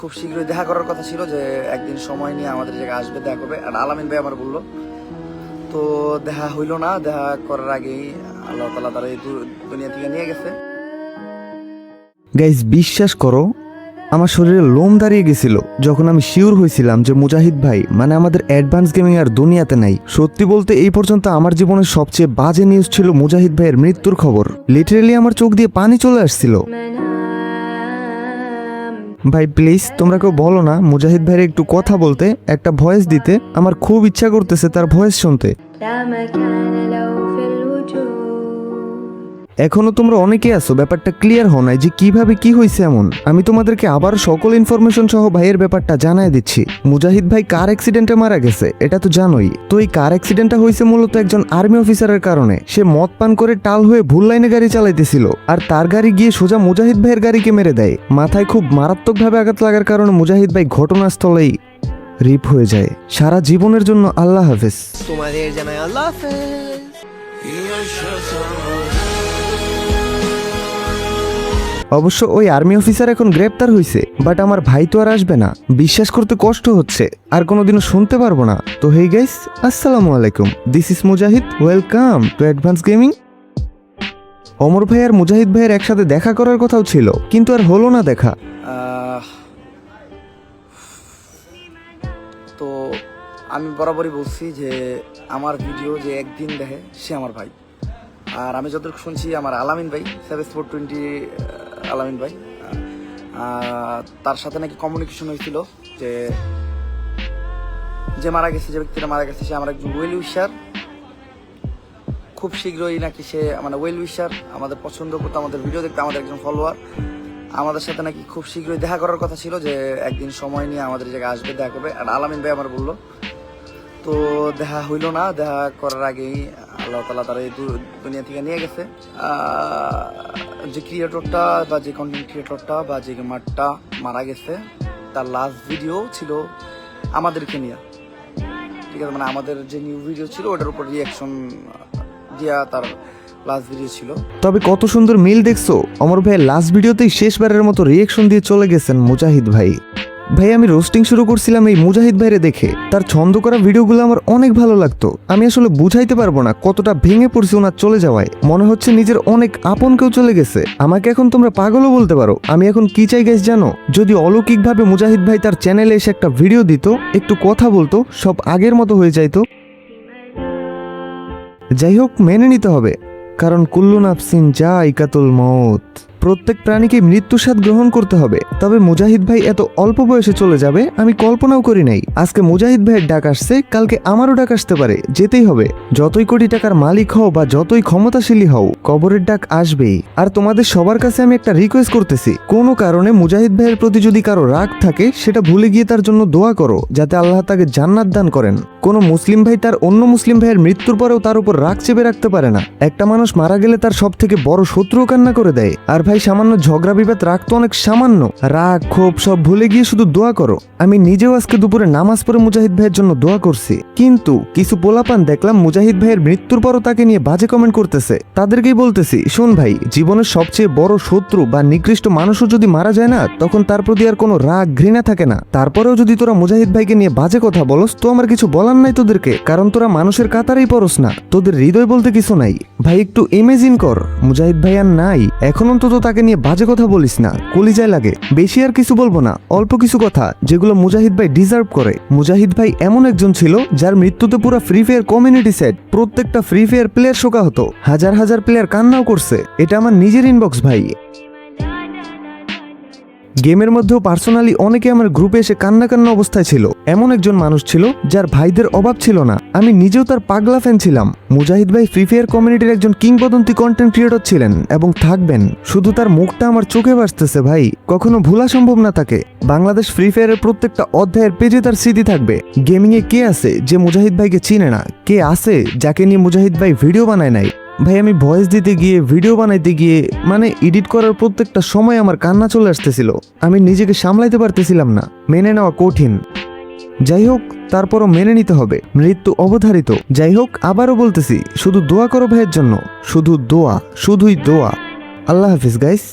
খুব শীঘ্রই দেখা করার কথা ছিল যে একদিন সময় নিয়ে আমাদের জায়গায় আসবে, দেখা করবে। আর আলামিন ভাই আমার বললো, তো দেখা হইলো না। দেখা করার আগেই আল্লাহ তাআলা তারা এই দুনিয়া থেকে নিয়ে গেছে। গাইজ, বিশ্বাস করো, আমার শরীরে লোম দাঁড়িয়ে গেছিল যখন আমি শিওর হয়েছিলাম যে মুজাহিদ ভাই মানে আমাদের অ্যাডভান্স গেমিং আর দুনিয়াতে নাই। সত্যি বলতে এই পর্যন্ত আমার জীবনের সবচেয়ে বাজে নিউজ ছিল মুজাহিদ ভাইয়ের মৃত্যুর খবর। লিটারেলি আমার চোখ দিয়ে পানি চলে আসছিল। ভাই প্লিজ তোমরা কেউ বলো না মুজাহিদ ভাইয়ের একটু কথা বলতে, একটা ভয়েস দিতে। আমার খুব ইচ্ছা করতেছে তার ভয়েস শুনতে। এখনো তোমরা অনেকে আছো ব্যাপারটা ক্লিয়ার হও নাই যে কিভাবে কি হয়েছে এমন। আমি তোমাদেরকে আবার সকল ইনফরমেশন সহ ভাইয়ের ব্যাপারটা জানাই দিচ্ছি। মুজাহিদ ভাই কার অ্যাক্সিডেন্টে মারা গেছে এটা তো জানোই। তো এই কার অ্যাক্সিডেন্টটা হয়েছে মূলত একজন আর্মি অফিসারের কারণে। সে মদ পান করে টাল হয়ে ভুল লাইনে গাড়ি চালাইতেছিল, আর তার গাড়ি গিয়ে সোজা মুজাহিদ ভাইয়ের গাড়িকে মেরে দেয়। মাথায় খুব মারাত্মকভাবে আঘাত লাগার কারণে মুজাহিদ ভাই ঘটনাস্থলেই রিপ হয়ে যায়। সারা জীবনের জন্য আল্লাহ হাফেজ। তোমাদের জানাই আল্লাহ হাফেজ। অবশ্য ওই আর্মি অফিসার এখন গ্রেপ্তার হয়েছে, বাট আমার ভাই তো আর আসবে না। বিশ্বাস করতে কষ্ট হচ্ছে, আর কোনোদিনও শুনতে পারবো না। তো হেই গাইস, আসসালামু আলাইকুম, this is Mujahid, welcome to advance gaming. Amar ভাই আর মুজাহিদ ভাইয়ের একসাথে দেখা করার কথাও ছিল, কিন্তু আর হলো না দেখা। তো আমি বরাবরই বলছি যে আমার ভিডিও যে একদিন দেখে সে আমার ভাই। আর আমি যতটুকু শুনছি আমার আলামিন ভাই, 7420 আলামিন ভাই, তার সাথে নাকি কমিউনিকেশন হয়েছিল যে মারা গেছে, যে ব্যক্তিটা মারা গেছে সে আমার একজন ওয়েল উইশার। খুব শীঘ্রই নাকি সে মানে ওয়েল উইশার, আমাদের পছন্দ করতো, আমাদের ভিডিও দেখতে, আমাদের একজন ফলোয়ার। আমাদের সাথে নাকি খুব শীঘ্রই দেখা করার কথা ছিল যে একদিন সময় নিয়ে আমাদের জায়গায় আসবে, দেখা করবে। আর আলামিন ভাই আমার বললো, তো দেখা হইলো না। দেখা করার আগেই আল্লাহ তাআলা তারা এই দুনিয়া থেকে নিয়ে গেছে। যে ক্রিয়েটরটা বা যে কন্টেন্ট ক্রিয়েটরটা বা যে গেমারটা মারা গেছে, তার লাস্ট ভিডিও ছিল আমাদেরকে নিয়ে, ঠিক আছে, মানে আমাদের যে নিউ ভিডিও ছিল ওটার উপর রিয়াকশন দিয়া তার লাস্ট ভিডিও ছিল। তবে কত সুন্দর মিল দেখছো, অমর ভাইয়ের লাস্ট ভিডিওতেই শেষবারের মতো রিয়াকশন দিয়ে চলে গেছেন মুজাহিদ ভাই। ভাই আমি রোস্টিং শুরু করছিলাম এই মুজাহিদ ভাইরে দেখে। তার ছন্দ করা ভিডিওগুলো আমার অনেক ভালো লাগতো। আমি আসলে বুঝাইতে পারবো না কতটা ভেঙে পড়ছি ওনার চলে যাওয়ায়। মনে হচ্ছে নিজের অনেক আপন কেউ চলে গেছে। আমাকে এখন তোমরা পাগলও বলতে পারো। আমি এখন কি চাই গাইস জানো? যদি অলৌকিকভাবে মুজাহিদ ভাই তার চ্যানেলে এসে একটা ভিডিও দিত, একটু কথা বলতো, সব আগের মতো হয়ে যাইতো। যাই হোক, মেনে নিতে হবে, কারণ কুল্লু নাফসিন যায়কাতুল মউত, প্রত্যেক প্রাণীকে মৃত্যুর স্বাদ গ্রহণ করতে হবে। তবে মুজাহিদ ভাই এত অল্প বয়সে চলে যাবে আমি কল্পনাও করি নাই। আজকে মুজাহিদ ভাইয়ের ডাক আসছে, কালকে আমারও ডাক আসতে পারে, যেতেই হবে। যতই কোটি টাকার মালিক হও বা যতই ক্ষমতাশালী হও, কবরের ডাক আসবেই। আর তোমাদের সবার কাছে আমি একটা রিকোয়েস্ট করতেছি, কোনো কারণে মুজাহিদ ভাইয়ের প্রতি যদি কারো রাগ থাকে সেটা ভুলে গিয়ে তার জন্য দোয়া করো, যাতে আল্লাহ তাকে জান্নাত দান করেন। কোনো মুসলিম ভাই তার অন্য মুসলিম ভাইয়ের মৃত্যুর পরেও তার উপর রাগ চেপে রাখতে পারে না। একটা মানুষ মারা গেলে তার সব থেকে বড় শত্রুও কান্না করে দেয়। আর ভাই সামান্য ঝগড়া বিবাদ রাগ তো অনেক সামান্য, রাগ ক্ষোভ সব ভুলে গিয়ে শুধু দোয়া করো। আমি নিজেও আজকে দুপুরে নামাজ পড়ে মুজাহিদ ভাইয়ের জন্য দোয়া করছি, কিন্তু কিছু পোলাপান দেখলাম মুজাহিদ ভাইয়ের মৃত্যুর পরও তাকে নিয়ে বাজে কমেন্ট করতেছে। তাদেরকেই বলতেছি, শোন ভাই, জীবনের সবচেয়ে বড় শত্রু বা নিকৃষ্ট মানুষও যদি মারা যায় না, তখন তার প্রতি আর কোনো রাগ ঘৃণা থাকে না। তারপরেও যদি তোরা মুজাহিদ ভাইকে নিয়ে বাজে কথা বলস, তো আমার কিছু বলার নাই তোদেরকে, কারণ তোরা মানুষের কাতারেই পড়স না, তোদের হৃদয় বলতে কিছু নাই। ভাই একটু ইমেজিন কর, মুজাহিদ ভাই আর নাই, এখন অন্তত তাকে নিয়ে বাজে কথা বলিস না, কলিজায় লাগে। বেশি আর কিছু বলবো না, অল্প কিছু কথা যেগুলো মুজাহিদ ভাই ডিজার্ভ করে। মুজাহিদ ভাই এমন একজন ছিল যার মৃত্যুতে পুরো ফ্রি ফায়ার কমিউনিটি সেট, প্রত্যেকটা ফ্রি ফায়ার প্লেয়ার শোকা হতো, হাজার হাজার প্লেয়ার কান্নাও করছে। এটা আমার নিজের ইনবক্স ভাই। গেমের মধ্যেও পার্সোনালি অনেকে আমার গ্রুপে এসে কান্না কান্না অবস্থায় ছিল। এমন একজন মানুষ ছিল যার ভাইদের অভাব ছিল না। আমি নিজেও তার পাগলা ফ্যান ছিলাম। মুজাহিদ ভাই ফ্রি ফায়ার কমিউনিটির একজন কিংবদন্তি কন্টেন্ট ক্রিয়েটর ছিলেন এবং থাকবেন। শুধু তার মুখটা আমার চোখে ভাসতেছে ভাই, কখনো ভোলা সম্ভব না তাকে। বাংলাদেশ ফ্রি ফায়ারের প্রত্যেকটা অধ্যায়ের পেজে তার স্মৃতি থাকবে। গেমিং এ কে আছে যে মুজাহিদ ভাইকে চিনে না? কে আছে যাকে নিয়ে মুজাহিদ ভাই ভিডিও বানায় নাই? ভাই আমি ভয়েস দিতে গিয়ে, ভিডিও বানাইতে গিয়ে, মানে এডিট করার প্রত্যেকটা সময় আমার কান্না চলে আসতেছিল। আমি নিজেকে সামলাইতে পারতেছিলাম না, মেনে নেওয়া কঠিন। যাই হোক, তারপরও মেনে নিতে হবে, মৃত্যু অবধারিত। যাই হোক, আবারও বলতেছি, শুধু দোয়া করো ভাইয়ের জন্য, শুধু দোয়া, শুধুই দোয়া। আল্লাহ হাফিজ গাইস।